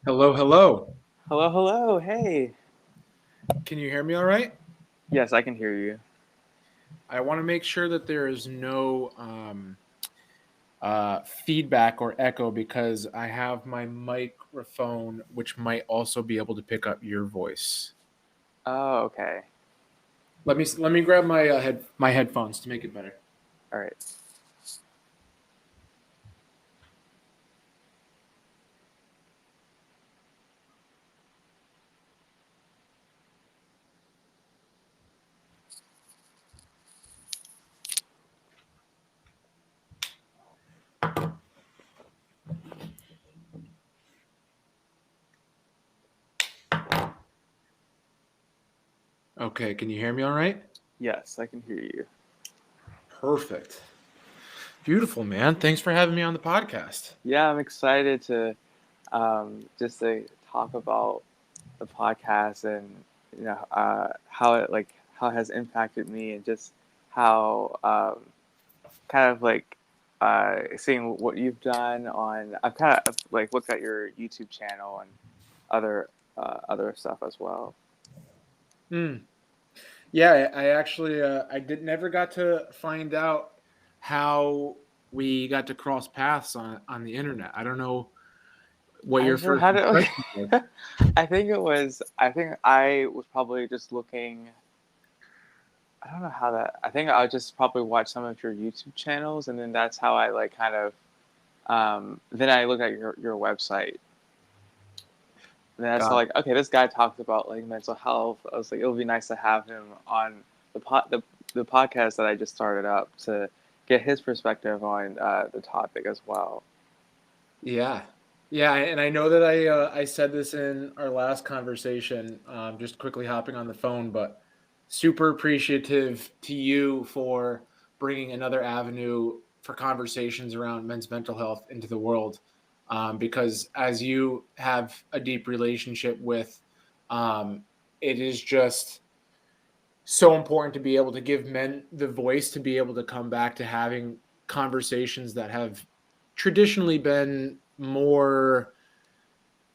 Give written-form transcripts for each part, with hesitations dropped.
Hello, hello. Hello, hello. Hey. Can you hear me all right? Yes, I can hear you. I want to make sure that there is no feedback or echo because I have my microphone, which might also be able to pick up your voice. Oh, okay. Let me grab my headphones to make it better. All right. Okay, can you hear me all right? Yes, I can hear you. Perfect. Beautiful, man. Thanks for having me on the podcast. Yeah, I'm excited to just to talk about the podcast and how how it has impacted me and just how kind of seeing what you've done on. I've kind of like looked at your YouTube channel and other stuff as well. Hmm. Yeah, I actually I did never got to find out how we got to cross paths on the internet. I don't know what I your don't know first how impression was. to. I think I was probably just looking. I don't know how that. I think I just probably watch some of your YouTube channels, and then that's how I like kind of. Then I looked at your website, and that's Got like, okay, this guy talks about like mental health. I was like, it would be nice to have him on the podcast that I just started up to get his perspective on the topic as well. Yeah. Yeah, and I know that I said this in our last conversation, just quickly hopping on the phone, but super appreciative to you for bringing another avenue for conversations around men's mental health into the world. Because as you have a deep relationship with, um, it is just so important to be able to give men the voice to be able to come back to having conversations that have traditionally been more,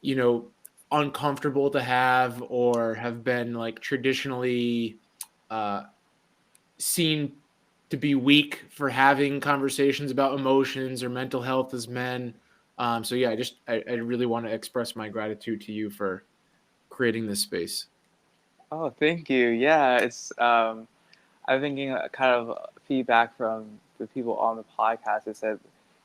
you know, uncomfortable to have or have been like traditionally uh, seen to be weak for having conversations about emotions or mental health as men. So yeah, I really want to express my gratitude to you for creating this space. Oh, thank you. Yeah, it's I'm thinking kind of feedback from the people on the podcast that said,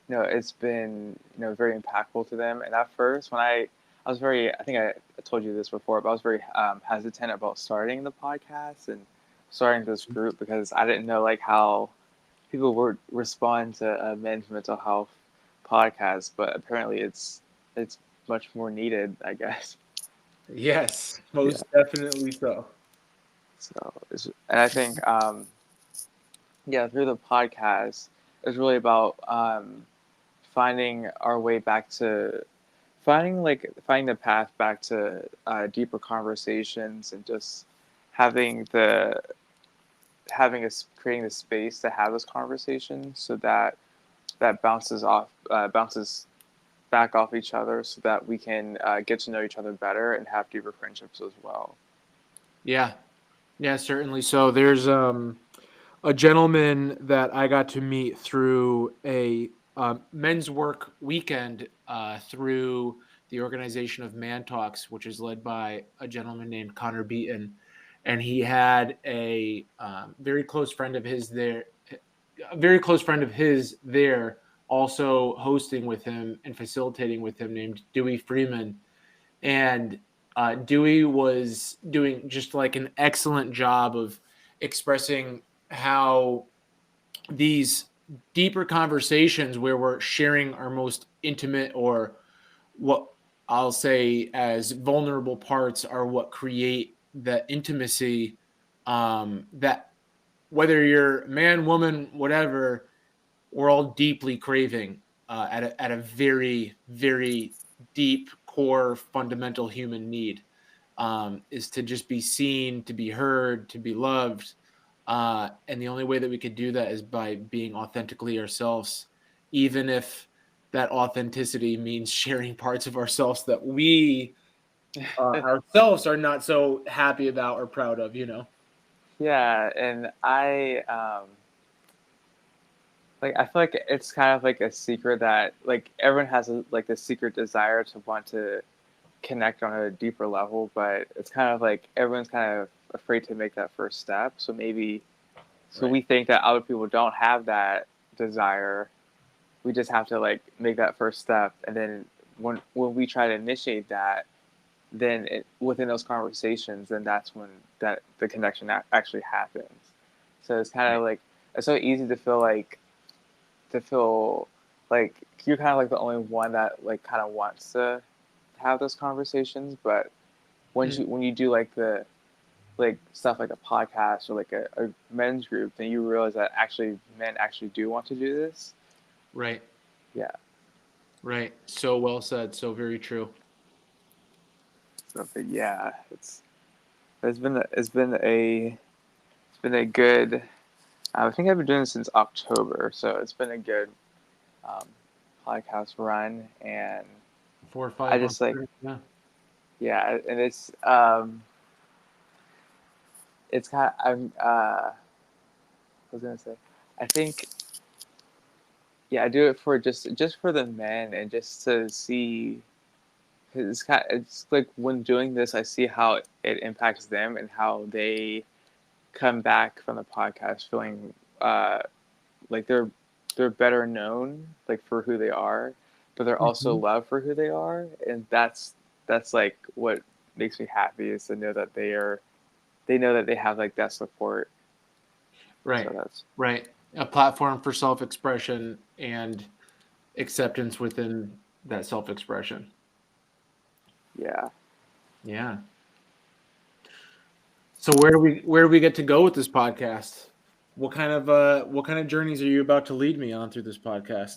it's been, very impactful to them. And at first, when I was very, I think I told you this before, but I was very hesitant about starting the podcast and starting this group because I didn't know like how people would respond to a men's mental health podcast. But apparently, it's much more needed, I guess. Yes, Yeah. most definitely so. And I think yeah, through the podcast, it's really about finding our way back to finding the path back to deeper conversations and just having the having us creating the space to have this conversation so that bounces back off each other so that we can get to know each other better and have deeper friendships as well. Yeah, yeah, certainly. So there's a gentleman that I got to meet through a men's work weekend through the organization of ManTalks, which is led by a gentleman named Connor Beaton, and he had a very close friend of his there, a very close friend of his there, also hosting with him and facilitating with him, named Dewey Freeman, and Dewey was doing just like an excellent job of expressing how these deeper conversations where we're sharing our most intimate or what I'll say as vulnerable parts are what create the intimacy that whether you're man, woman, whatever, we're all deeply craving at a very, very deep, core, fundamental human need is to just be seen, to be heard, to be loved. And the only way that we could do that is by being authentically ourselves, even if that authenticity means sharing parts of ourselves that we ourselves are not so happy about or proud of, you know? Yeah, and like I feel like it's kind of like a secret that like everyone has like this secret desire to want to connect on a deeper level, but it's kind of like everyone's kind of afraid to make that first step. So maybe so Right. we think that other people don't have that desire. We just have to like make that first step, and then when we try to initiate that, then within those conversations, then that's when that the connection actually happens. So it's kind of like it's so easy to feel like you're kind of like the only one that like kind of wants to have those conversations, but once Mm, you when you do like the like stuff like a podcast or like a men's group, then you realize that actually men actually do want to do this. right. Yeah. Right. So well said. So very true. So but yeah, it's been a good. I think I've been doing this since October, so it's been a good um, podcast run, and 4 or I 5 months. just like Yeah. yeah, and it's kind of I was gonna say I think yeah I do it for just for the men and just to see. It's like when doing this, I see how it impacts them and how they come back from the podcast feeling like they're better known like for who they are, but they're also Mhm. loved for who they are, and that's like what makes me happy is to know that they know that they have like that support. So Right. that's Right. A platform for self-expression and acceptance within that self-expression. yeah. Yeah. So where do we get to go with this podcast? What kind of journeys are you about to lead me on through this podcast?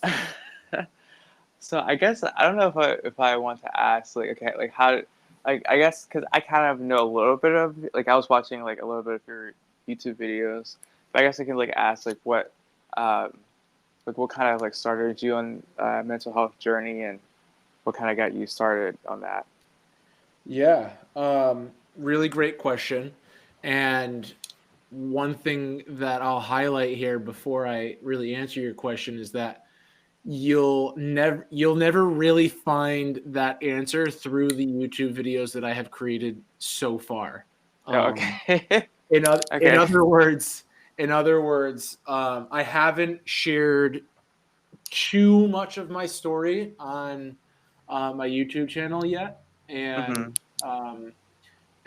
So I guess I don't know if I want to ask like okay like how like I guess because I kind of know a little bit of like I was watching like a little bit of your YouTube videos, but I guess I can like ask um, like what kind of like started you on mental health journey and what kind of got you started on that. Yeah, really great question. And one thing that I'll highlight here before I really answer your question is that you'll never really find that answer through the YouTube videos that I have created so far. Oh, Um, okay. in other in Okay. other words, I haven't shared too much of my story on my YouTube channel yet, and Mm-hmm. um,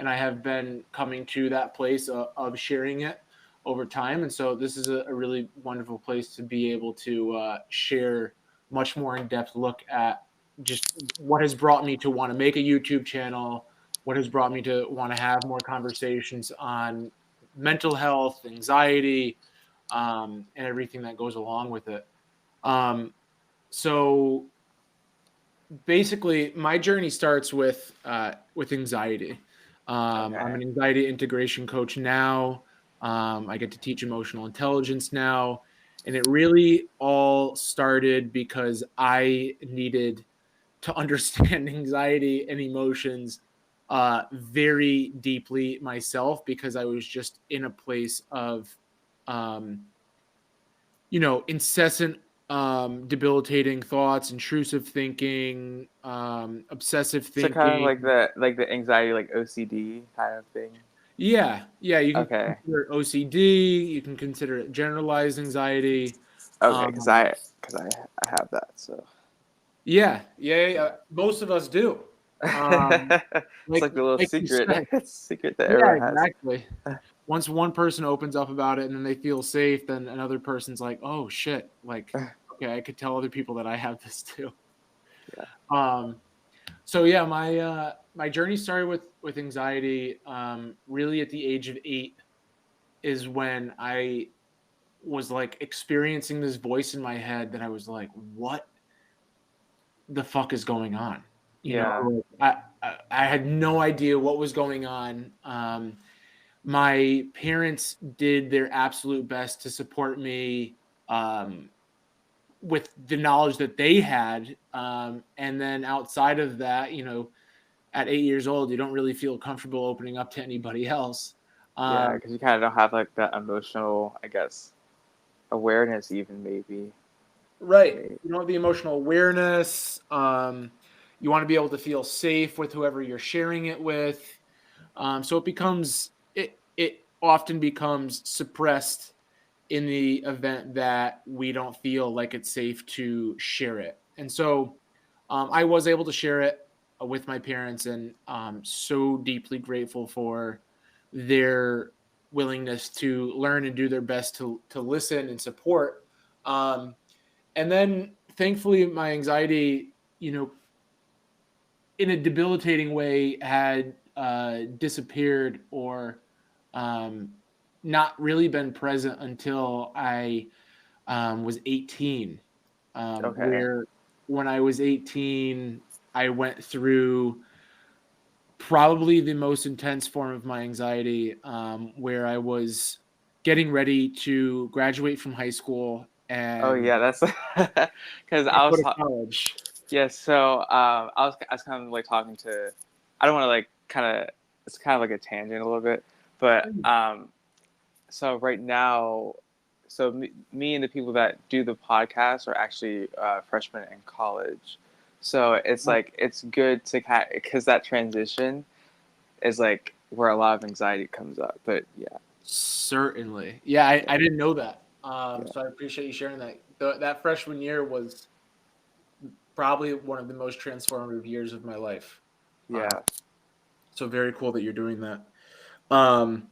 I have been coming to that place of sharing it over time. And so this is a really wonderful place to be able to share much more in depth look at just what has brought me to want to make a YouTube channel, what has brought me to want to have more conversations on mental health, anxiety, and everything that goes along with it. Um, so basically my journey starts with anxiety. I'm Okay. an anxiety integration coach now. I get to teach emotional intelligence now, and it really all started because I needed to understand anxiety and emotions very deeply myself because I was just in a place of um, incessant debilitating thoughts, intrusive thinking, obsessive So kind of thinking. like the anxiety like OCD kind of thing. Yeah, you can Okay. consider it OCD, you can consider it generalized anxiety. Okay, Um, because I have that so. yeah, most of us do. Um, It's like like the little like you secret said, secret that yeah, everyone has. exactly. Once one person opens up about it and then they feel safe, then another person's like, "Oh shit!" Like, okay, I could tell other people that I have this too. Yeah. Um, So yeah, my journey started with anxiety. Really, at the age of 8 is when I was like experiencing this voice in my head that I was like, "What the fuck is going on?" You Yeah. know, like, I had no idea what was going on. My parents did their absolute best to support me. Um, with the knowledge that they had. And then outside of that, at 8 years old, you don't really feel comfortable opening up to anybody else. Yeah, Um, because you kind of don't have like that emotional, I guess, awareness, even maybe. right. Right. You don't have the emotional awareness. You want to be able to feel safe with whoever you're sharing it with. So it often becomes suppressed in the event that we don't feel like it's safe to share it. And so I was able to share it with my parents, and so deeply grateful for their willingness to learn and do their best to listen and support. Um, and then thankfully, my anxiety, in a debilitating way, had disappeared or um, not really been present until I was 18. Okay. Where when I was 18, I went through probably the most intense form of my anxiety, where I was getting ready to graduate from high school Oh and yeah, that's because I go was to college. yeah. So I was kind of like talking to. I don't want to like kind of. It's kind of like a tangent a little bit, but so right now, so me and the people that do the podcast are actually freshmen in college. So it's like it's good to kind because that transition is like where a lot of anxiety comes up. But yeah, Certainly. Yeah, I yeah, didn't know that. yeah, So I appreciate you sharing that. That freshman year was probably one of the most transformative years of my life. Uh, yeah. so very cool that you're doing that. Um,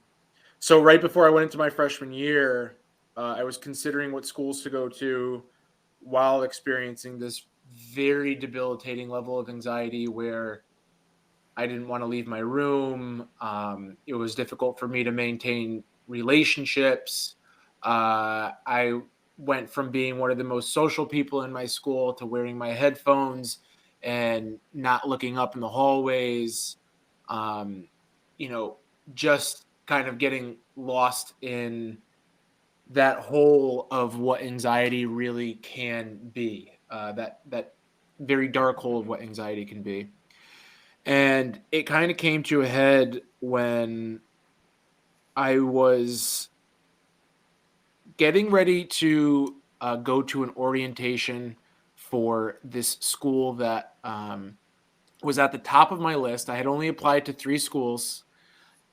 so right before I went into my freshman year, I was considering what schools to go to while experiencing this very debilitating level of anxiety where I didn't want to leave my room. It was difficult for me to maintain relationships. I went from being one of the most social people in my school to wearing my headphones and not looking up in the hallways. Um, you know, just kind of getting lost in that hole of what anxiety really can be. That very dark hole of what anxiety can be. And it kind of came to a head when I was getting ready to go to an orientation for this school that was at the top of my list. I had only applied to 3 schools.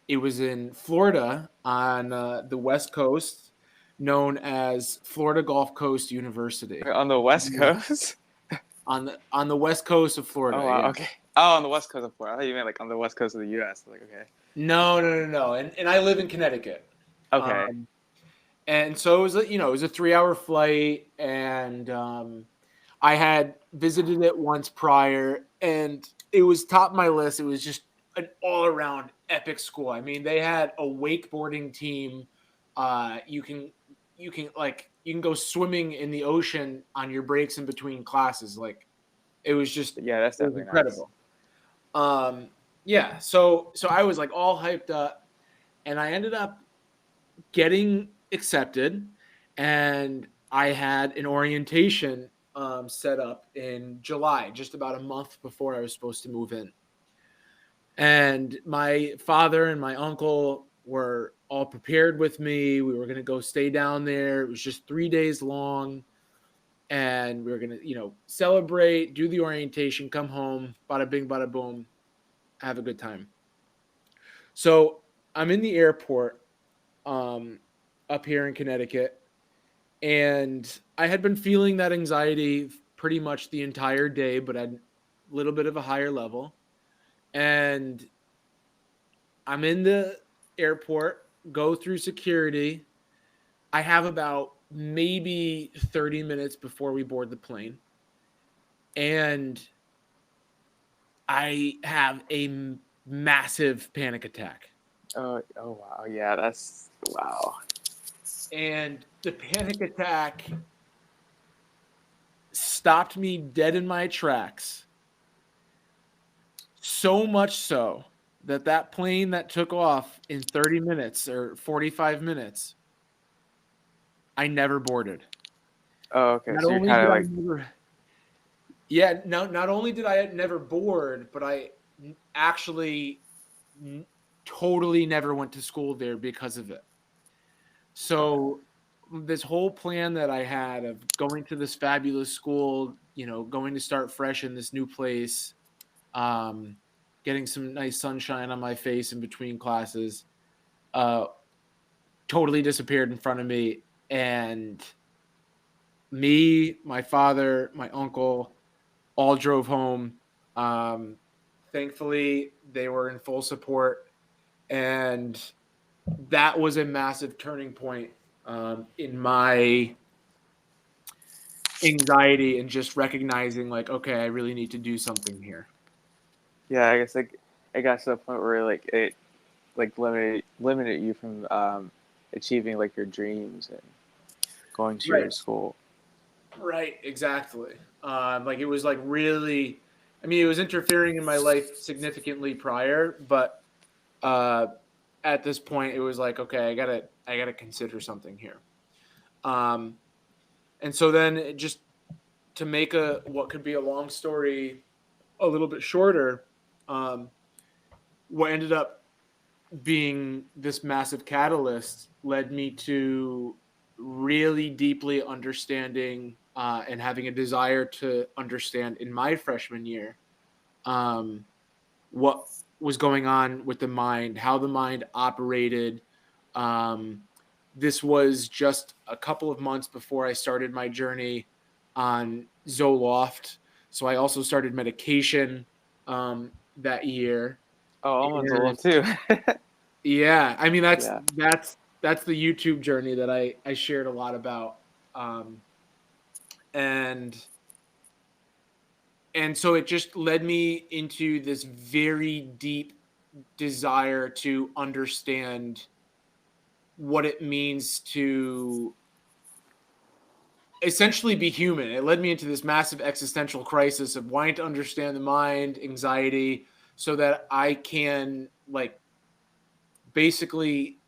It was in Florida on the West Coast, known as Florida Gulf Coast University. On the West Coast. On the West Coast of Oh Florida, wow. yeah. Okay. Oh, on the West Coast of Florida. I thought you meant like on the West Coast of the U.S. Like okay. No, no, no, no. And I live in Connecticut. Okay. Um, And so it was a 3-hour flight, and I had visited it once prior, and it was top of my list. It was just an all around epic school. I mean, they had a wakeboarding team. You can go swimming in the ocean on your breaks in between classes. Like Yeah, that's it was definitely nice. incredible. Um, yeah, so I was like all hyped up, and I ended up getting accepted, and I had an orientation set up in July, just about a month before I was supposed to move in. And my father and my uncle were all prepared with me. We were going to go stay down there. It was just 3 days long. And we were going to, celebrate, do the orientation, come home, bada bing, bada boom, have a good time. So I'm in the airport um, up here in Connecticut. And I had been feeling that anxiety pretty much the entire day, but at a little bit of a higher level. And I'm in the airport, go through security. I have about maybe 30 minutes before we board the plane. And I have a massive panic attack. Oh wow. Yeah, that's wow. And the panic attack stopped me dead in my tracks. So much so that that plane that took off in 30 minutes or 45 minutes, I never boarded. Oh, okay. Not So you're only kind did of I like, never, yeah, not only did I never board, but I actually totally never went to school there because of it. okay. So this whole plan that I had of going to this fabulous school, going to start fresh in this new place, um, getting some nice sunshine on my face in between classes, uh, totally disappeared in front of me. And me, my father, my uncle all drove home. Um, Thankfully, they were in full support. And that was a massive turning point in my anxiety and just recognizing, like, okay, I really need to do something here. Yeah, I guess like it got to the point where like it like limited you from achieving like your dreams and going to your Right. school. Right, exactly. Like it was like really, I mean, it was interfering in my life significantly prior, but uh, at this point, it was like, okay, I gotta consider something here. Um, and so then, just to make a what could be a long story a little bit shorter, um, what ended up being this massive catalyst led me to really deeply understanding and having a desire to understand in my freshman year um, what was going on with the mind, how the mind operated. Um, this was just a couple of months before I started my journey on Zoloft. So I also started medication that year. Oh, I'm on And Zoloft too. yeah, I mean that's Yeah. that's that's the YouTube journey that I shared a lot about. Um, and and so it just led me into this very deep desire to understand what it means to essentially be human. It led me into this massive existential crisis of wanting to understand the mind, anxiety, so that I can like basically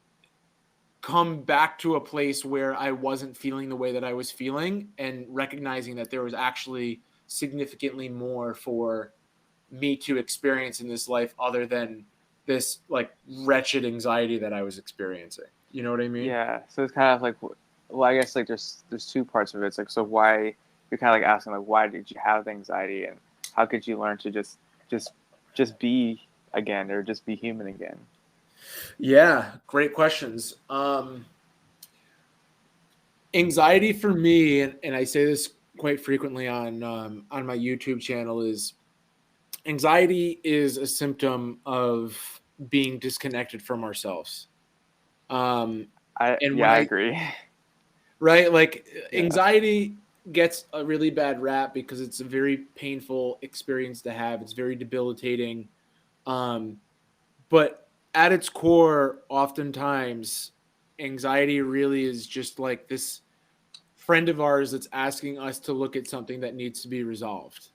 come back to a place where I wasn't feeling the way that I was feeling and recognizing that there was actually significantly more for me to experience in this life other than this like wretched anxiety that I was experiencing. You know what I mean? Yeah. So it's kind of like, well, I guess like there's two parts of it. It's like, so why you're kind of like asking like why did you have the anxiety and how could you learn to just just be again or just be human again? Yeah, great questions. Anxiety for me, and I say this quite frequently on my YouTube channel, is anxiety is a symptom of being disconnected from ourselves. Um, I and yeah when I I agree. right, like Yeah. anxiety gets a really bad rap because it's a very painful experience to have. It's very debilitating. Um, but at its core, oftentimes, anxiety really is just like this friend of ours that's asking us to look at something that needs to be resolved.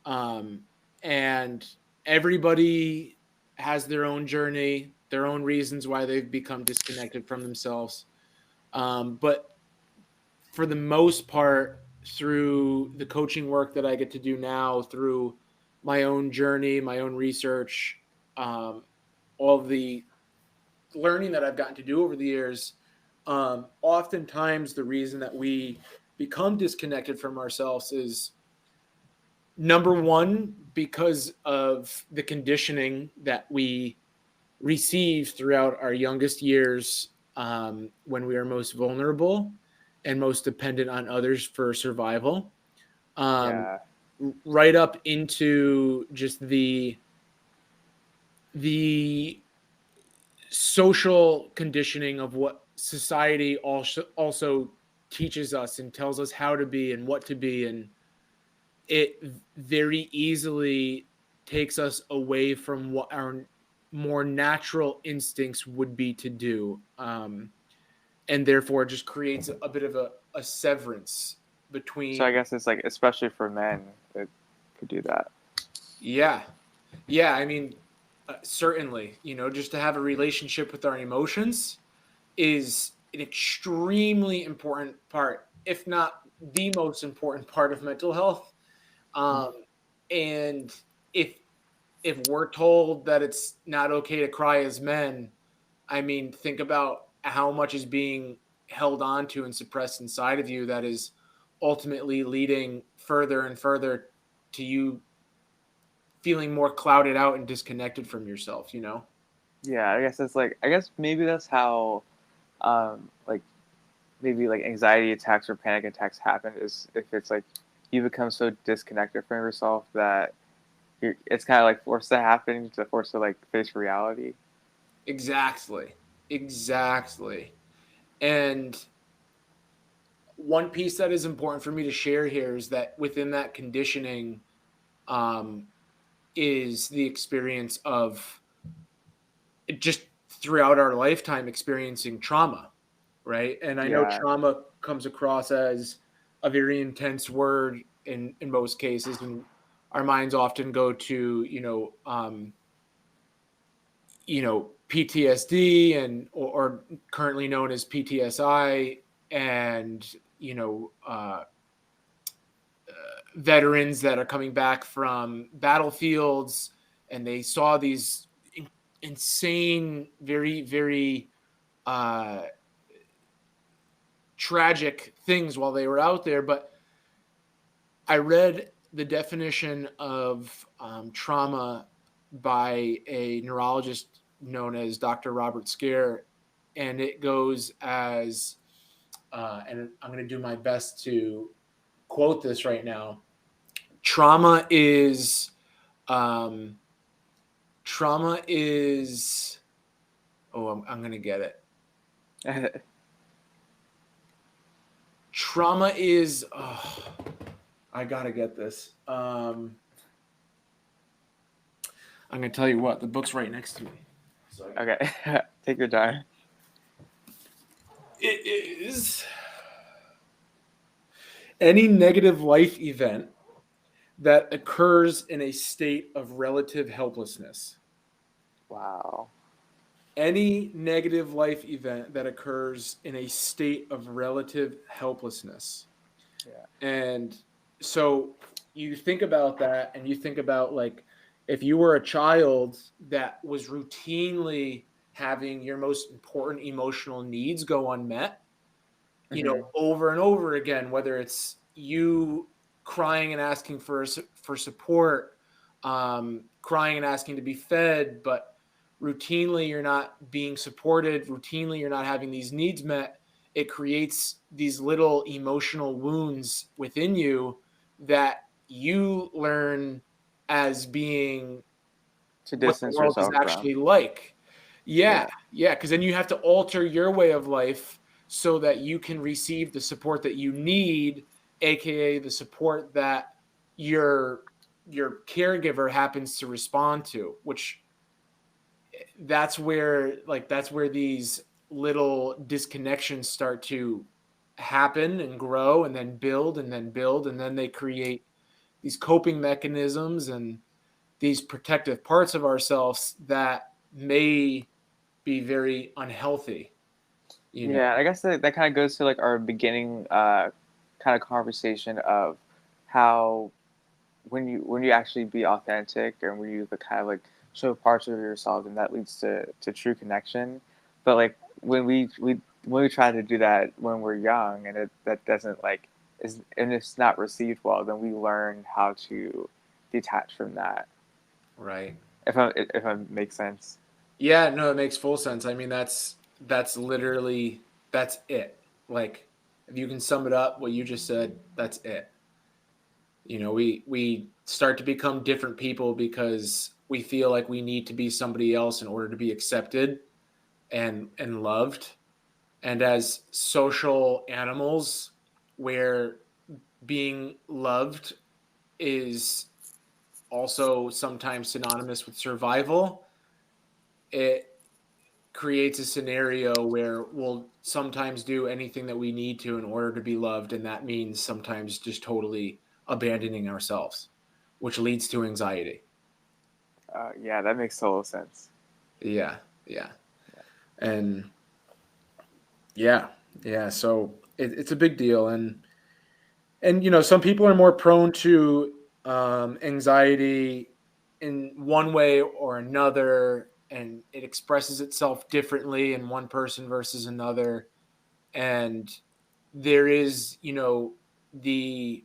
Um, and everybody has their own journey, their own reasons why they've become disconnected from themselves. But for the most part, through the coaching work that I get to do now, through my own journey, my own research, um, all of the learning that I've gotten to do over the years, oftentimes the reason that we become disconnected from ourselves is number one, because of the conditioning that we receive throughout our youngest years when we are most vulnerable and most dependent on others for survival, um, Yeah. right up into just the social conditioning of what society also teaches us and tells us how to be and what to be, and it very easily takes us away from what our more natural instincts would be to do, and therefore just creates a bit of a severance So I between. guess it's like especially for men it could do that. Yeah, yeah, I mean, certainly, just to have a relationship with our emotions is an extremely important part, if not the most important part of mental health. Um, and if we're told that it's not okay to cry as men, I mean, think about how much is being held on to and suppressed inside of you that is ultimately leading further and further to you feeling more clouded out and disconnected from yourself, you know? Yeah, I guess it's like I guess maybe that's how like maybe like anxiety attacks or panic attacks happen is if it's like you become so disconnected from yourself that it's kind of like forced to happen to force to like face reality. Exactly. Exactly. And one piece that is important for me to share here is that within that conditioning um, is the experience of just throughout our lifetime experiencing trauma, right? And I know Yeah. trauma comes across as a very intense word in most cases, and our minds often go to PTSD or currently known as PTSI, and you know veterans that are coming back from battlefields and they saw these insane, very, very uh, tragic things while they were out there. But I read the definition of trauma by a neurologist known as Dr. Robert Scare, and it goes as, and I'm going to do my best to quote this right now. Trauma is Um, trauma is. Oh, I'm gonna get it. Trauma is. Oh, I gotta get this. I'm gonna tell you what. The book's right next to me. So Okay. Take your time. it is any negative life event that occurs in a state of relative helplessness. Wow. Any negative life event that occurs in a state of relative helplessness. Yeah. And so you think about that and you think about like if you were a child that was routinely having your most important emotional needs go unmet, Hmm. over and over again, whether it's you crying and asking for support, crying and asking to be fed, but routinely you're not being supported, routinely you're not having these needs met. It creates these little emotional wounds within you that you learn as being To what the distance world is yourself from. actually like. Yeah, Yeah. yeah, because then you have to alter your way of life so that you can receive the support that you need, aka the support that your caregiver happens to respond to, which that's where these little disconnections start to happen and grow and then build and then build and then they create these coping mechanisms and these protective parts of ourselves that may be very unhealthy, you know? Yeah, I guess that kind of goes to like our beginning kind of conversation of how when you actually be authentic and when you kind of like show parts of yourself and that leads to true connection. But like when we try to do that when we're young and that doesn't like is and it's not received well, then we learn how to detach from that. Right. If I make sense. Yeah, no, it makes full sense. I mean, that's literally that's it. Like if you can sum it up what you just said, that's it. We start to become different people because we feel like we need to be somebody else in order to be accepted and loved. And as social animals where being loved is also sometimes synonymous with survival, it creates a scenario where we'll sometimes do anything that we need to in order to be loved. And that means sometimes just totally abandoning ourselves, which leads to anxiety. Yeah, that makes total sense. Yeah. Yeah. And yeah. Yeah. So it's a big deal. And And some people are more prone to anxiety in one way or another, and it expresses itself differently in one person versus another. And there is the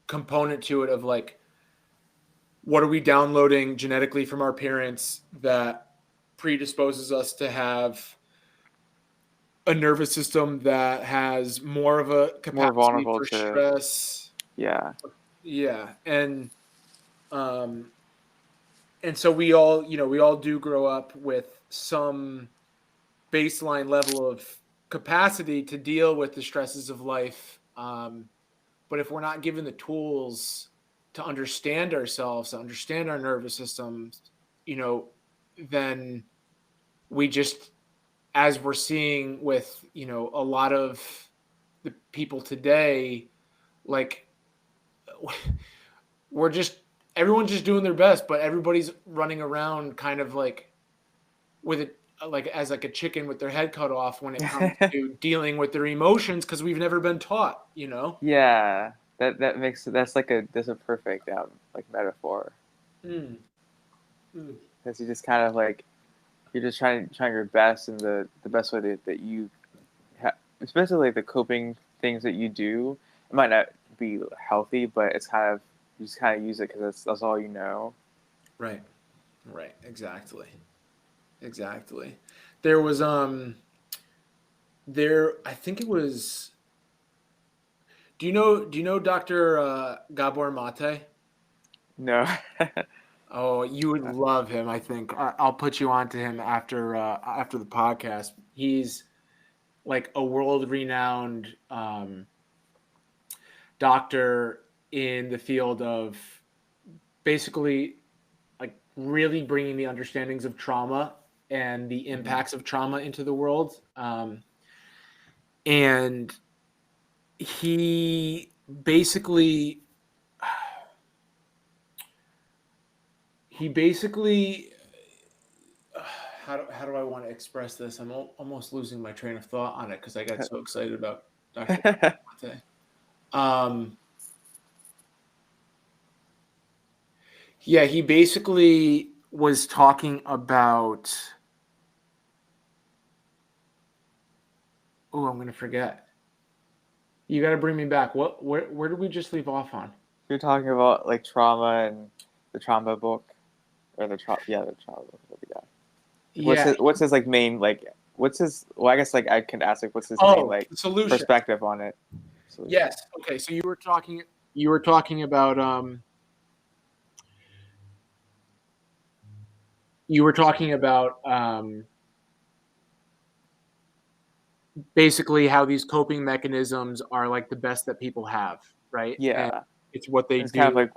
component to it of like, what are we downloading genetically from our parents that predisposes us to have a nervous system that has more of a More capacity vulnerable for to, stress. yeah. Yeah. Um and so we all do grow up with some baseline level of capacity to deal with the stresses of life. But if we're not given the tools to understand ourselves, to understand our nervous systems, then we just, as we're seeing with, a lot of the people today, like, we're just, everyone's just doing their best, but everybody's running around kind of like with it, like as like a chicken with their head cut off when it comes to dealing with their emotions, because we've never been taught. Yeah, that's a perfect like metaphor, Mm, mm, because you just kind of like you're just trying your best in the best way that you especially like the coping things that you do. It might not be healthy, but it's kind of you just kind of use it because that's all you know. right, right, exactly, exactly. There was I think it was. Do you know Dr. Gabor Mate? No. Oh, you would love him. I think I'll put you on to him after the podcast. He's like a world renowned doctor in the field of basically like really bringing the understandings of trauma and the Mhm. impacts of trauma into the world. And he basically he basically how do I want to express this? I'm almost losing my train of thought on it because I got so excited about Dr. Mate. Um, yeah, he basically was talking about. Oh, I'm gonna forget. You got to bring me back. Where did we just leave off on? You're talking about like trauma and the trauma book, or the trauma book that we got. Yeah. What's his like main like what's his well I guess like I can ask like what's his main Oh, like the solution. perspective on it solution. Yes. Okay. So you were talking about basically how these coping mechanisms are like the best that people have, right? And Yeah, it's what they it's kind of do. like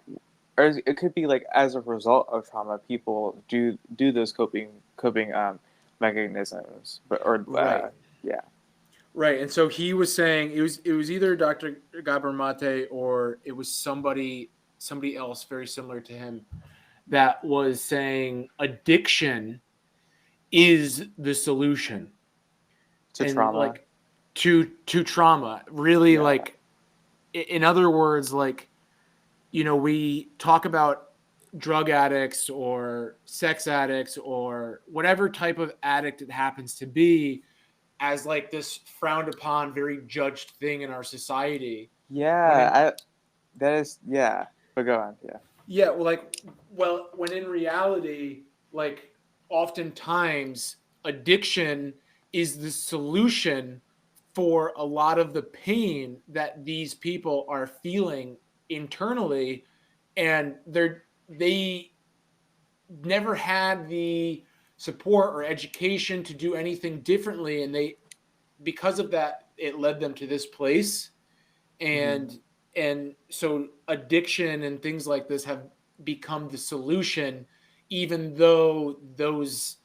or it could be like as a result of trauma people do those coping mechanisms but or Right. yeah. Right. And so he was saying it was either Dr. Gabor Mate or it was somebody else very similar to him that was saying addiction is the solution. To And trauma. like to trauma. Really, Yeah. like, in other words, like, we talk about drug addicts or sex addicts or whatever type of addict it happens to be as like this frowned upon, very judged thing in our society. When in Yeah, I that is yeah. But go on, yeah. Yeah, when in reality, like, oftentimes addiction is the solution for a lot of the pain that these people are feeling internally, and they never had the support or education to do anything differently, and they because of that it led them to this place. Hmm. And and so addiction and things like this have become the solution, even though those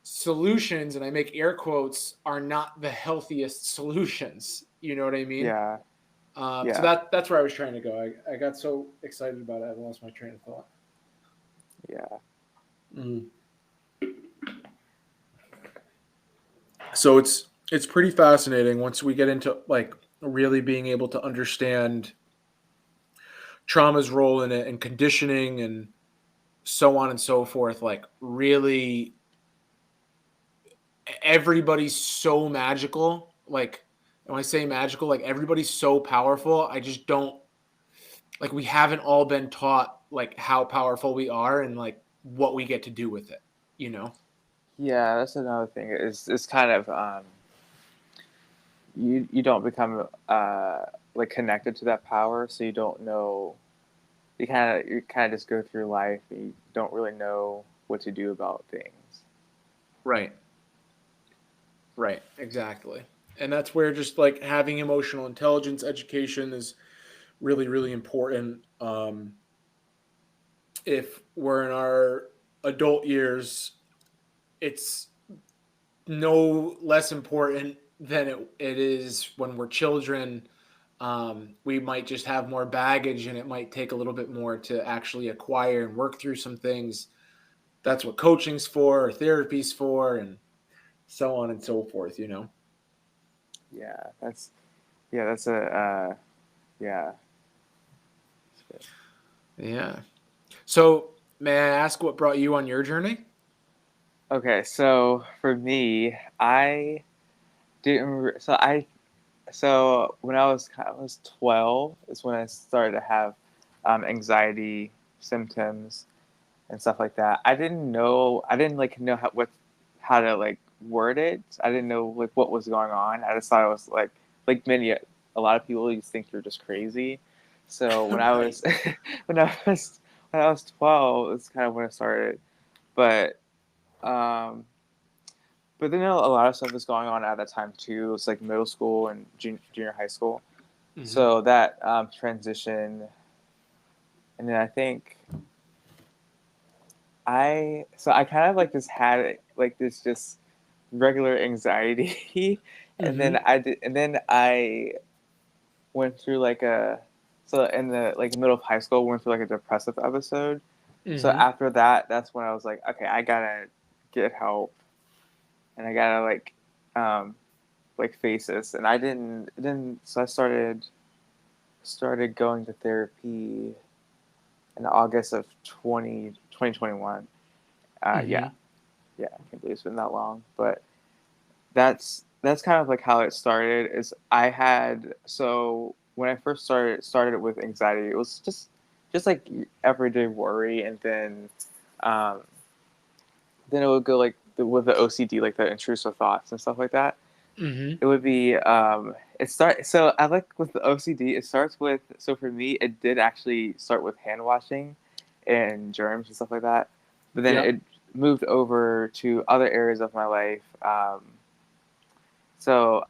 solutions, and I make air quotes, are not the healthiest solutions. You know what I mean? Yeah. So Yeah. that's where I was trying to go. I got so excited about it, I lost my train of thought. Yeah. Mhm. So it's pretty fascinating once we get into like really being able to understand trauma's role in it and conditioning and so on and so forth. Like, really, everybody's so magical. Like, when I say magical, like, everybody's so powerful. I just don't, like, we haven't all been taught like how powerful we are and like what we get to do with it, you know? Yeah, that's another thing. It's kind of you don't become like connected to that power, so you don't know. You kind of just go through life and you don't really know what to do about things. Right. Right. Exactly. And that's where just like having emotional intelligence education is really, really important. If we're in our adult years, it's no less important than it is when we're children. We might just have more baggage and it might take a little bit more to actually acquire and work through some things. That's what coaching's for, or therapy's for, and so on and so forth, you know? Yeah, that's a yeah. That's good. Yeah. So, may I ask what brought you on your journey? Okay, so for me, I didn't. So when I was 12 is when I started to have anxiety symptoms and stuff like that. I didn't know. I didn't like know how to like word it. I didn't know like what was going on. I just thought it was like many a lot of people you just think you're just crazy. So when I Right. was when I was when I was 12, it's kind of when it started. But um, but then a lot of stuff was going on at that time too. It's like middle school and junior high school. Hmm. So that transition, and then I think I kind of like just had like this just regular anxiety, and then Hmm. I went through like a so in the like middle of high school went through like a depressive episode. So Hmm. after that, that's when I was like, okay, I gotta get help, and I gotta um like face this. And I didn't so I started going to therapy in August of 2021. Yeah, Hmm. yeah, I can't believe it's been that long, but that's kind of like how it started. Is I had so when I first started with anxiety, it was just like everyday worry, and then it would go like with the OCD, like the intrusive thoughts and stuff like that. Hmm. It would be it start so I like with the OCD. It starts with so for me, it did actually start with hand washing and germs and stuff like that, but then Yep. it moved over to other areas of my life. So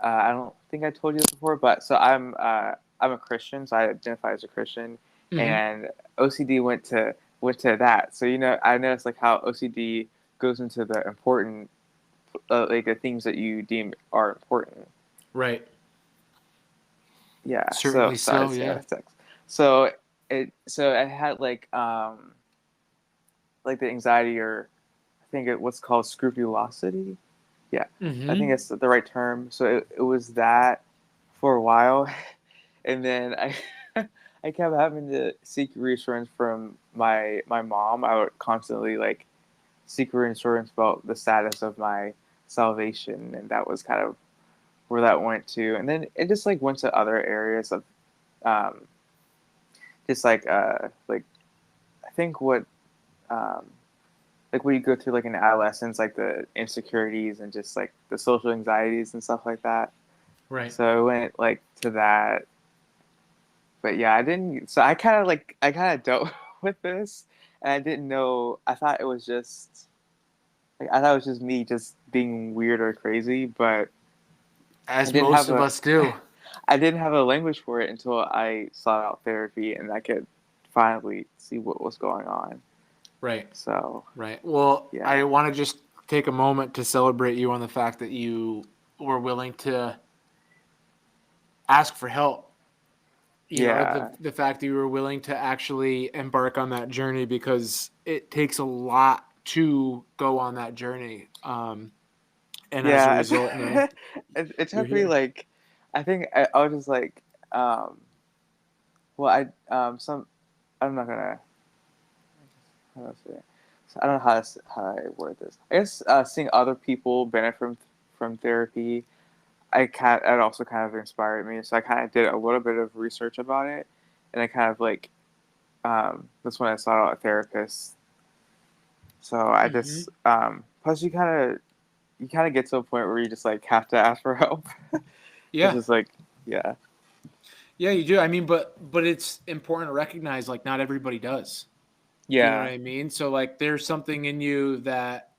I don't think I told you this before, but so I'm a Christian, so I identify as a Christian, Hmm. and OCD went to that. So I noticed like how OCD goes into the important like the things that you deem are important. Right. Yeah. So Certainly sorry, so. it's Yeah. text. So I had like the anxiety or I think what's called scrupulosity. Yeah, I think Hmm. that's the right term. So it was that for a while, and then I I kept having to seek reassurance from my mom. I would constantly like seek reassurance about the status of my salvation, and that was kind of where that went to. And then it just like went to other areas of um, just like I think what um, like when you go through like an adolescence, like the insecurities and just like the social anxieties and stuff like that. Right. So I went like to that, but yeah, I didn't. So I kind of dealt with this, and I didn't know. I thought it was just like I thought it was just me just being weird or crazy, but I As didn't most have of a us do. I didn't have a language for it until I sought out therapy and I could finally see what was going on. Right. So Right. Well, I yeah, want to just take a moment to celebrate you on the fact that you were willing to ask for help. You know, the yeah, the fact that you were willing to actually embark on that journey, because it takes a lot to go on that journey. And as a yeah. result, It, it you're took me here. like I think I was just like, well, some, I'm not gonna, how do I say it? So I don't know how I word this. I guess seeing other people benefit from therapy, it also kind of inspired me. So I kind of did a little bit of research about it, and I kind of like, that's when I sought out a therapist. So I Hmm. just, plus you kind of get to a point where you just like have to ask for help. It's Yeah. just like, yeah, Yeah, you do. I mean, but it's important to recognize like not everybody does. You know what yeah, I mean? So like there's something in you that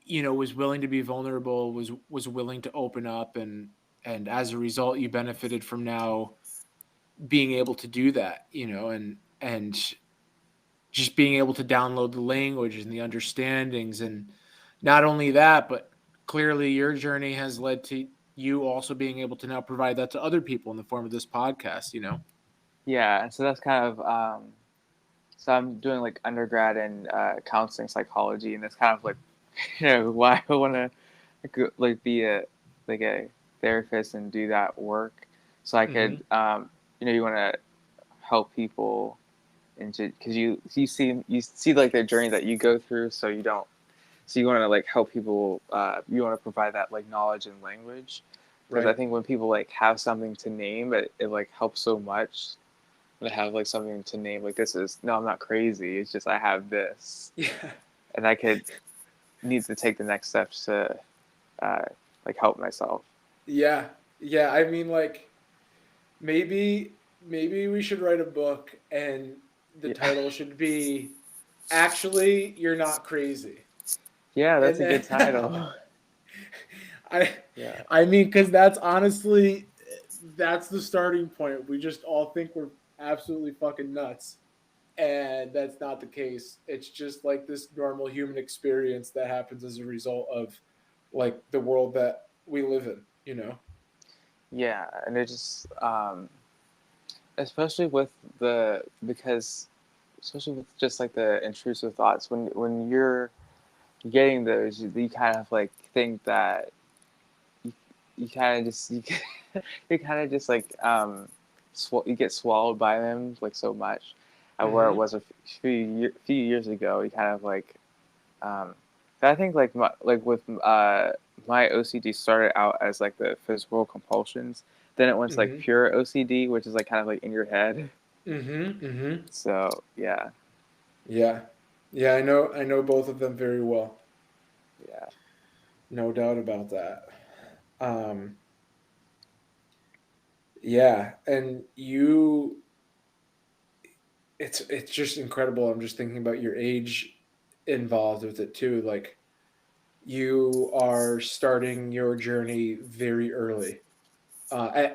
was willing to be vulnerable, was willing to open up, and as a result you benefited from now being able to do that, and just being able to download the language and the understandings. And not only that, but clearly your journey has led to you also being able to now provide that to other people in the form of this podcast. yeah. And so that's kind of, so I'm doing like undergrad in counseling psychology, and that's kind of like, why I want to like be a therapist and do that work, so I could, Hmm. you want to help people, and because you see like the journey that you go through, so you don't, so you want to like help people, you want to provide that like knowledge and language, because I Right. think when people like have something to name, it like helps so much to have like something to name, like this is, no, I'm not crazy, it's just I have this, Yeah. and I could need to take the next steps to uh, like help myself. Yeah. Yeah. I mean, like, maybe we should write a book and the Yeah, title should be Actually You're Not Crazy. yeah, that's And a then good title. I Yeah, I mean, cuz that's the starting point. We just all think we're absolutely fucking nuts. And that's not the case. It's just like this normal human experience that happens as a result of like the world that we live in. yeah, and it just, especially with the because especially with just like the intrusive thoughts, when you're getting those, you kind of like think that you, you kind of just you kind of just like, you get swallowed by them like so much. Where it Mhm. was a few years ago, you kind of like, um, I think like like with my OCD started out as like the physical compulsions. Then it went to like Mhm. pure OCD, which is like kind of like in your head. Mhm. Mhm. So yeah, Yeah. Yeah, I know both of them very well. yeah, No doubt about that. Um yeah, and it's just incredible. I'm just thinking about your age involved with it too. Like you are starting your journey very early.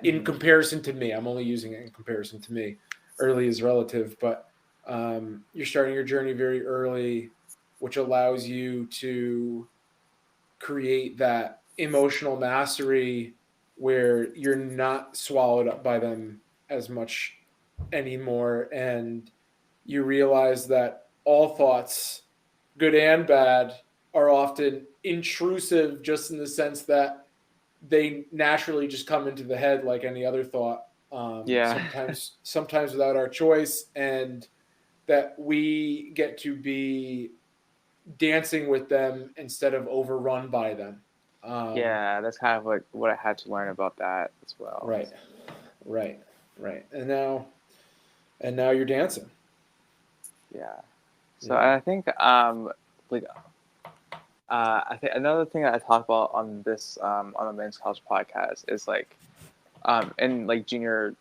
In hmm, comparison to me, I'm only using it in comparison to me. Early is relative, but you're starting your journey very early, which allows you to create that emotional mastery where you're not swallowed up by them as much anymore. And you realize that all thoughts, good and bad, are often intrusive just in the sense that they naturally just come into the head like any other thought. yeah, Sometimes without our choice, and that we get to be dancing with them instead of overrun by them. Um, yeah. That's kind of like what I had to learn about that as well. right, right, right. And now you're dancing. Yeah. So Yeah. I think, like, I think another thing that I talk about on this, on the Men's College podcast is like, in like junior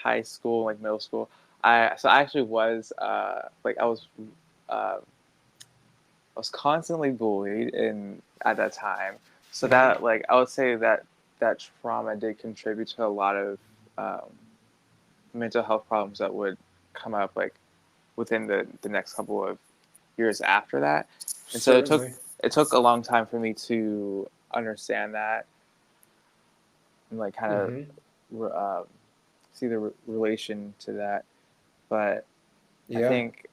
high school, like middle school, I actually was, like I was constantly bullied in at that time. So Mm-hmm. that, like, I would say that that trauma did contribute to a lot of, um, mental health problems that would come up like within the next couple of years after that. And so Certainly. it took a long time for me to understand that, and like kind of, Mm-hmm. see the relation to that. But I Yeah. think,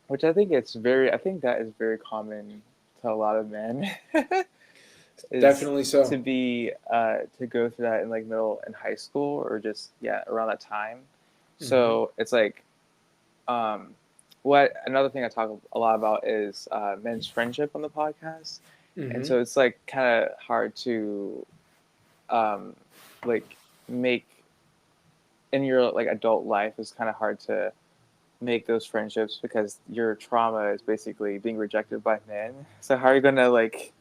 which I think it's very, I think that is very common to a lot of men. is Definitely so. to be to go through that in like middle and high school or just around that time. Hmm. So it's like um, what another thing I talk a lot about is men's friendship on the podcast, and Hmm. so it's like kind of hard to um, like make in your like adult life. It's kind of hard to make those friendships because your trauma is basically being rejected by men. So how are you gonna like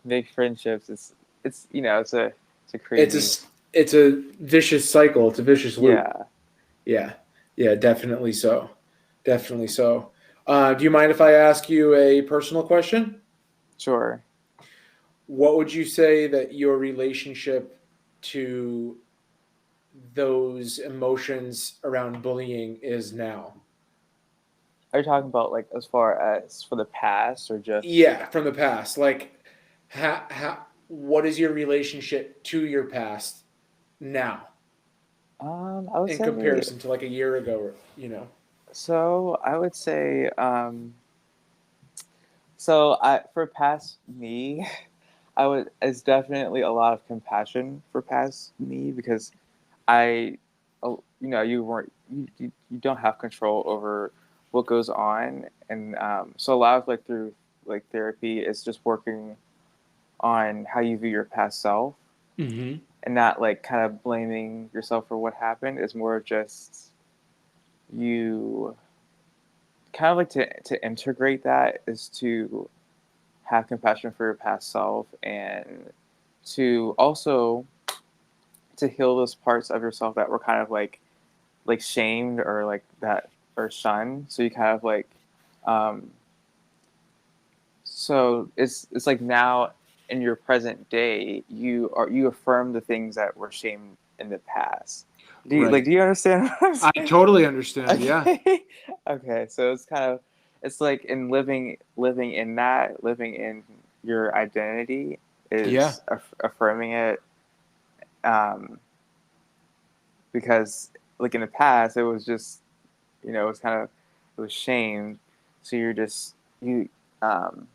make friendships? It's it's a It's crazy it's a vicious cycle. It's a vicious loop. yeah. Yeah. Yeah, definitely so. Definitely so. Do you mind if I ask you a personal question? Sure. What would you say that your relationship to those emotions around bullying is now? Are you talking about like as far as for the past or just Yeah, from the past. Like, what is your relationship to your past now I would in say comparison to like a year ago? so I would say so I for past me I would it's definitely a lot of compassion for past me because I you weren't you don't have control over what goes on and so a lot of like through like therapy is just working on how you view your past self Mm-hmm. and not like kind of blaming yourself for what happened. It's more of just you kind of like to integrate that is to have compassion for your past self and to also to heal those parts of yourself that were kind of like shamed or like that or shunned. So you kind of like um so it's like now in your present day you affirm the things that were shamed in the past. Right. Do you understand what I'm I saying? totally understand. Yeah. Okay. Okay, so it's kind of it's like in living in that living in your identity Yeah. is affirming it um because like in the past it was just it was kind of it was shame, so you're just um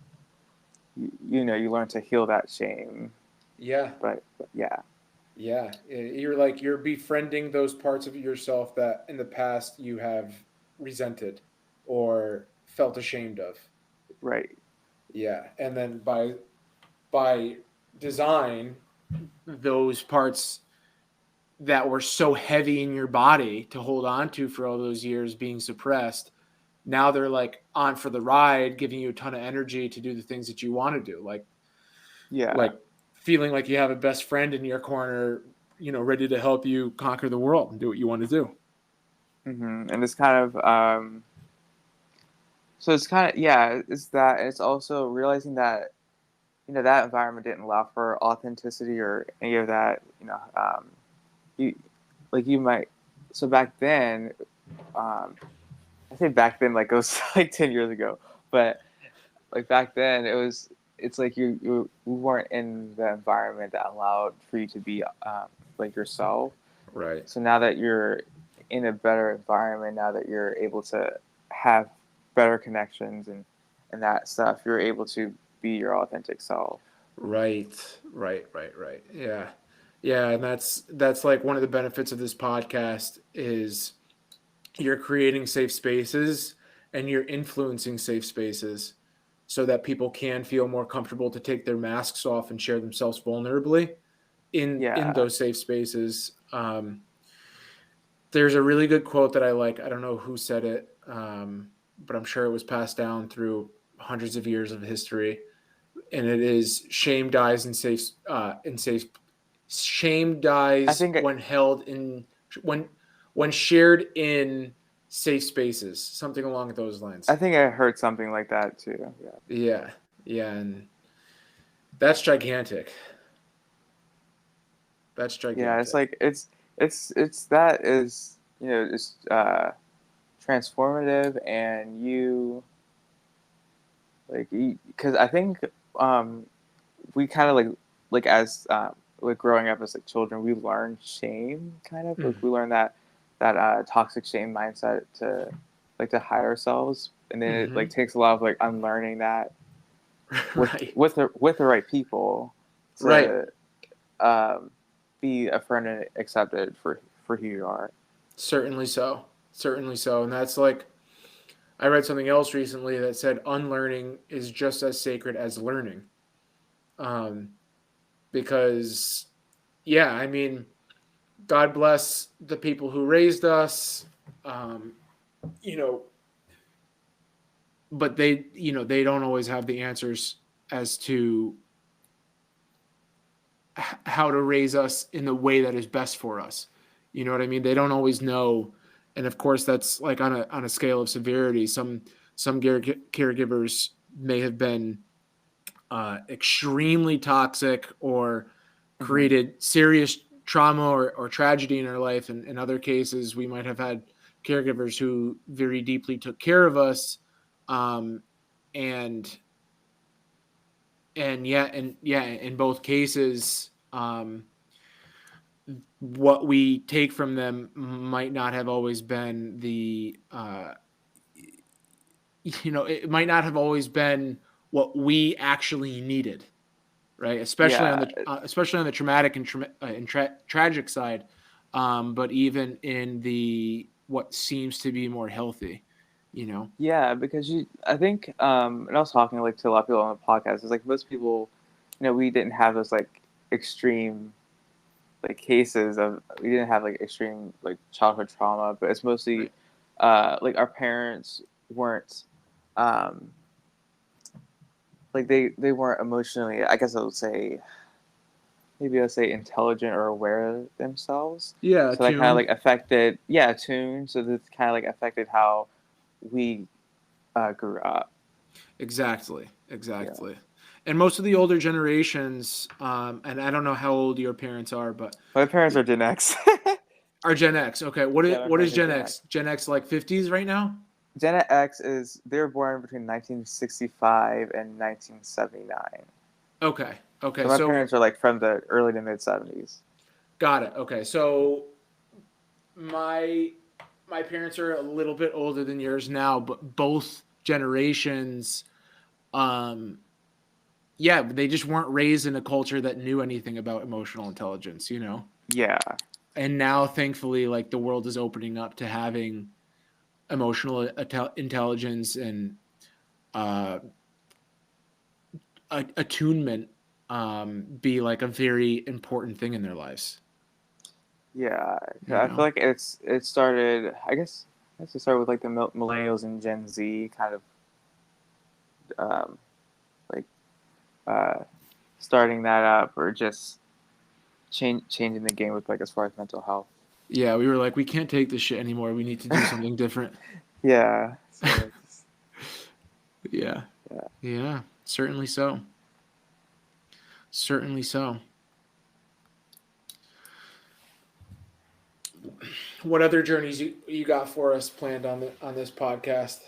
you learn to heal that shame, Yeah. but yeah. Yeah. You're like, you're befriending those parts of yourself that in the past you have resented or felt ashamed of. Right. Yeah. And then by design, those parts that were so heavy in your body to hold on to for all those years being suppressed, now they're like on for the ride, giving you a ton of energy to do the things that you want to do, Yeah. like feeling like you have a best friend in your corner, ready to help you conquer the world and do what you want to do. And it's kind of so it's kind of yeah it's that and it's also realizing that that environment didn't allow for authenticity or any of that you like you might so back then um I say back then like it was like 10 years ago, but like back then it's like you weren't in the environment that allowed for you to be like yourself. Right. So now that you're in a better environment, now that you're able to have better connections and that stuff, you're able to be your authentic self. Right. Right. Right. Right. Yeah. Yeah. And that's like one of the benefits of this podcast is you're creating safe spaces and you're influencing safe spaces so that people can feel more comfortable to take their masks off and share themselves vulnerably in Yeah, those safe spaces. There's a really good quote that I like. I don't know who said it, but I'm sure it was passed down through hundreds of years of history. And it is shame dies in safe shame I dies think when held in when when shared in safe spaces, something along those I lines. think I heard something like that too. Yeah, Yeah, yeah, and that's gigantic. That's yeah. It's gigantic. like it's that is it's transformative and you like because I think um we kind of like as like growing up as like children we learn shame kind of like Mm, we learn that toxic shame mindset to like to hide ourselves and then it like mm-hmm. takes a lot of like unlearning that Right. with the right people Right. to um, be affirmed and accepted for who you are. Certainly so. Certainly so. And that's like, I read something else recently that said unlearning is just as sacred as learning. Um, because, yeah, I mean, God bless the people who raised us, um, you know, but they don't always have the answers as to how to raise us in the way that is best for us. You know what I mean? They don't always know, and of course, that's like on a scale of severity. Some caregivers may have been extremely toxic or Hmm. created serious trauma or tragedy in our life. And in other cases, we might have had caregivers who very deeply took care of us. Um, and and in both cases, what we take from them might not have always been it might not have always been what we actually needed, right? Yeah, Especially on the traumatic and tragic side, but even in the what seems to be more healthy, you know. yeah, because I think, and I was talking like to a lot of people on the podcast. It's like most people, we didn't have those like extreme like cases of we didn't have like extreme like childhood trauma, but it's mostly Right. like our parents weren't um, like they weren't emotionally. I guess I would say maybe I'd say intelligent or aware of themselves. Yeah, So that kind of tuned. like affected, yeah, attuned. So this kind of like affected how we grew up. Exactly, Yeah, exactly. And most of the older generations, and I don't know how old your parents are, but my parents are Gen X. are Gen X. Okay, Yeah, my what is parents are Gen Gen X. X? Gen X like 50s right now? Gen X is they were born between 1965 and 1979. Okay, okay. So my So parents are like from the early to mid 70s. got it. Okay, so my my parents are a little bit older than yours now, but both generations, um, yeah, they just weren't raised in a culture that knew anything about emotional intelligence, you know. Yeah, And now, thankfully, like the world is opening up to having emotional intelligence and uh, attunement be like a very important thing in their lives. yeah. You I feel know. like it started. I guess it started with like the millennials and Gen Z kind of um, like uh, starting that up or just changing the game with like as far as mental health. Yeah, we were like, we can't take this shit anymore. We need to do something different. Yeah. So it's, Yeah. yeah. Yeah. Certainly so. Certainly so. What other journeys you got for us planned on this podcast?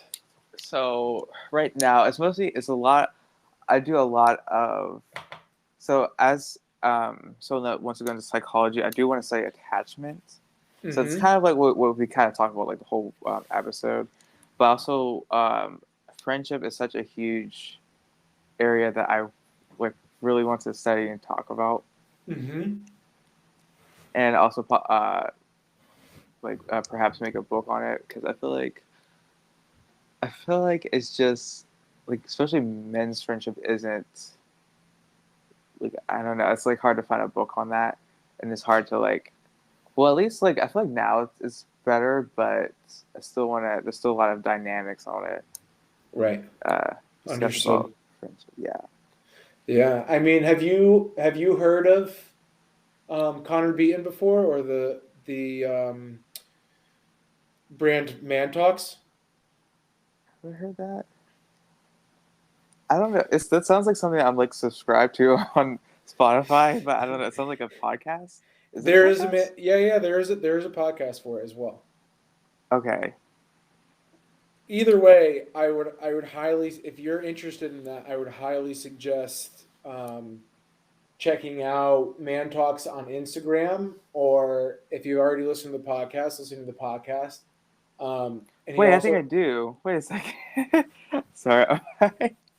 So right now it's a lot. I do a lot of so as so that once we go into psychology, I do want to say attachment. So it's Mm-hmm. kind of like what we kind of talk about like the whole episode, but also friendship is such a huge area that I like really want to study and talk about, Mm-hmm. and also like perhaps make a book on it because I feel like it's just like especially men's friendship isn't like I don't know it's like hard to find a book on that, and it's hard to like well at least like I feel like now it's better, but I still want to there's still a lot of dynamics on it. Right. Discuss Understood. about friendship. Yeah. Yeah. I mean, have you heard of Connor Beaton before or the brand ManTalks? Ever heard that? I don't know. That sounds like something I'm like subscribed to on Spotify, but I don't know. It sounds like a podcast. Is it a There is podcast? yeah, there is a podcast for it as well. Okay. Either way, I would highly, if you're interested in that, I would highly suggest checking out Man Talks on Instagram, or if you already listened to the podcast, listening to the podcast. And he Wait, I think I also do. Wait a second. Sorry.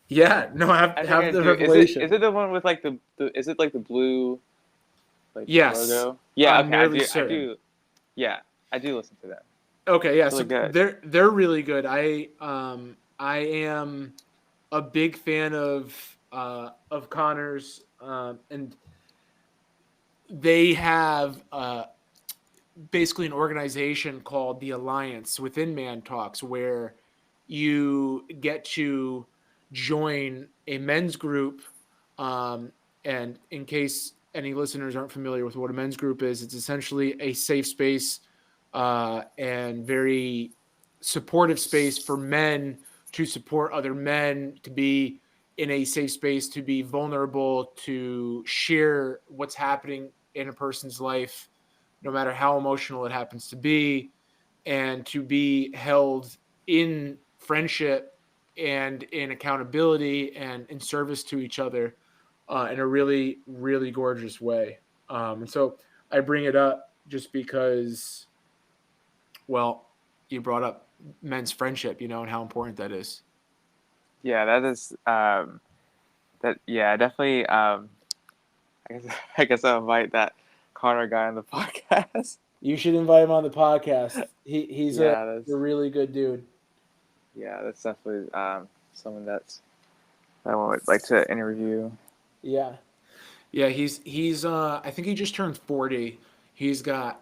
Yeah, no, I think have I the do. Is it revelation. is it the one with like the is it like the blue like Yes, logo? Yeah, I'm okay, nearly I certain. do. Yeah, I do listen to them. Okay, yeah, It's really so good. they're really good. I am a big fan of Connor's, and they have basically an organization called the Alliance within ManTalks, where you get to join a men's group. Um, and in case any listeners aren't familiar with what a men's group is, it's essentially a safe space and very supportive space for men to support other men, to be in a safe space, to be vulnerable, to share what's happening in a person's life, no matter how emotional it happens to be, and to be held in friendship and in accountability and in service to each other in a really, really gorgeous way. And so I bring it up just because, well, you brought up men's friendship, and how important that is. Yeah, that is that yeah, definitely I guess I guess I'll invite that Connor guy on the podcast. You should invite him on the podcast. He's a Yeah, really good dude. that's definitely someone that I would like to interview. Yeah. Yeah, he's I think he just turned 40. He's got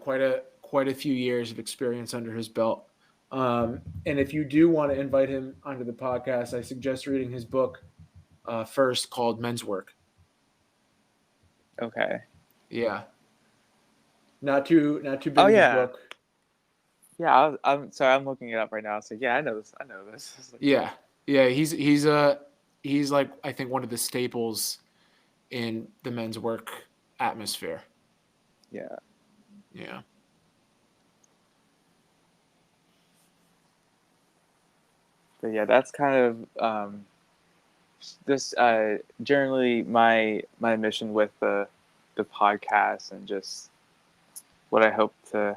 quite a few years of experience under his belt. And if you do want to invite him onto the podcast, I suggest reading his book first, called Men's Work. Okay. Yeah, not too Oh big of a yeah. book. Yeah, I'm sorry, I'm looking it up right now. So yeah, I know this. I know this. It's like, Yeah, yeah, he's like, I think, one of the staples in the men's work atmosphere. yeah. Yeah. But yeah, that's kind of this generally my mission with the podcast and just what I hope to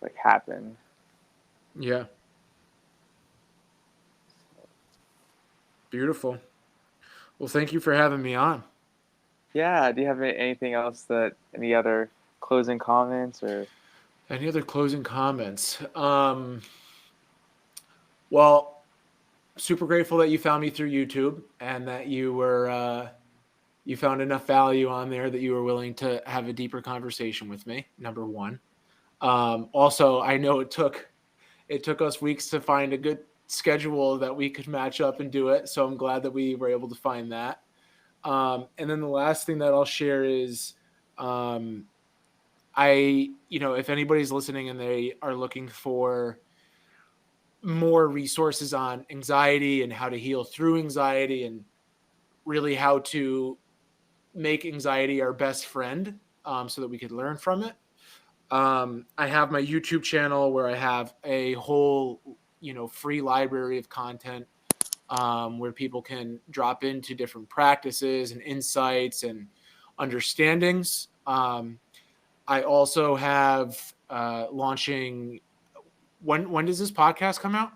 like happen. Yeah. Beautiful. Well, thank you for having me on. Yeah. Do you have anything else that any other closing comments or? Any other closing comments? Well, super grateful that you found me through YouTube and that you found enough value on there that you were willing to have a deeper conversation with me. Number one. Also, I know it took us weeks to find a good schedule that we could match up and do it. So I'm glad that we were able to find that. And then the last thing that I'll share is, um, if anybody's listening and they are looking for more resources on anxiety and how to heal through anxiety and really how to make anxiety our best friend, so that we could learn from it. I have my YouTube channel where I have a whole, free library of content, where people can drop into different practices and insights and understandings. I also have launching. When does this podcast come out?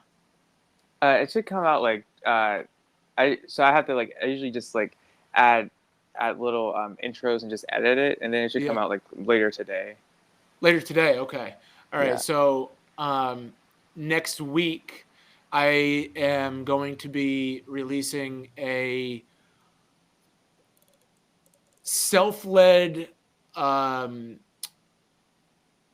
It should come out like I have to like I usually just like add little intros and just edit it, and then it should come Yeah, out like later today. later today. Okay. All right. Yeah. So next week, I am going to be releasing a self-led um,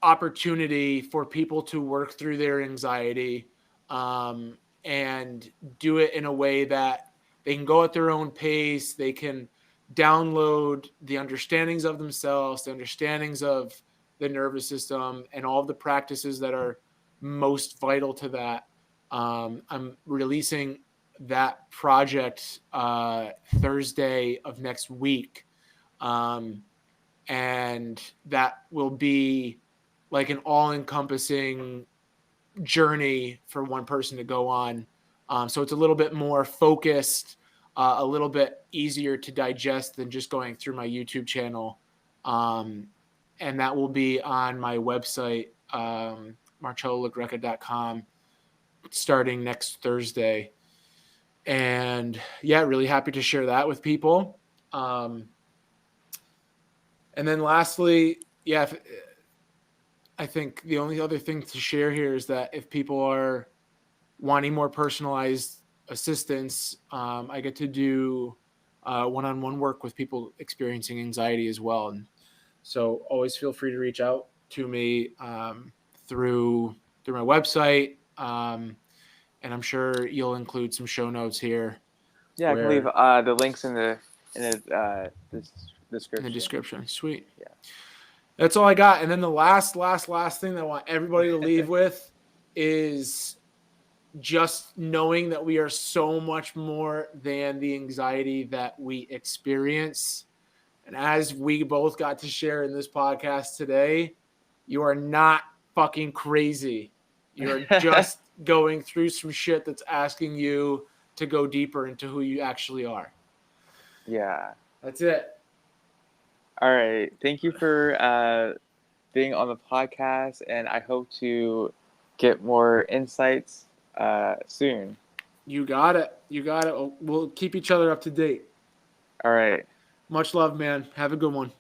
opportunity for people to work through their anxiety, and do it in a way that they can go at their own pace. They can download the understandings of themselves, the understandings of the nervous system, and all of the practices that are most vital to that. I'm releasing that project Thursday of next week. Um, and that will be like an all-encompassing journey for one person to go on. So it's a little bit more focused, a little bit easier to digest than just going through my YouTube channel. And that will be on my website, marcellolagreca.com, starting next Thursday. And yeah, really happy to share that with people. And then lastly, yeah, I think the only other thing to share here is that if people are wanting more personalized assistance, I get to do one-on-one work with people experiencing anxiety as well. And so always feel free to reach out to me through my website. And I'm sure you'll include some show notes here Yeah, I can leave where the links in the in the description. description. Sweet. Yeah. That's all I got. And then the last thing that I want everybody to leave with is just knowing that we are so much more than the anxiety that we experience. And as we both got to share in this podcast today, you are not fucking crazy. You're just going through some shit that's asking you to go deeper into who you actually are. Yeah. That's it. All right. Thank you for being on the podcast, and I hope to get more insights soon. You got it. You got it. We'll keep each other up to date. All right. Much love, man. Have a good one.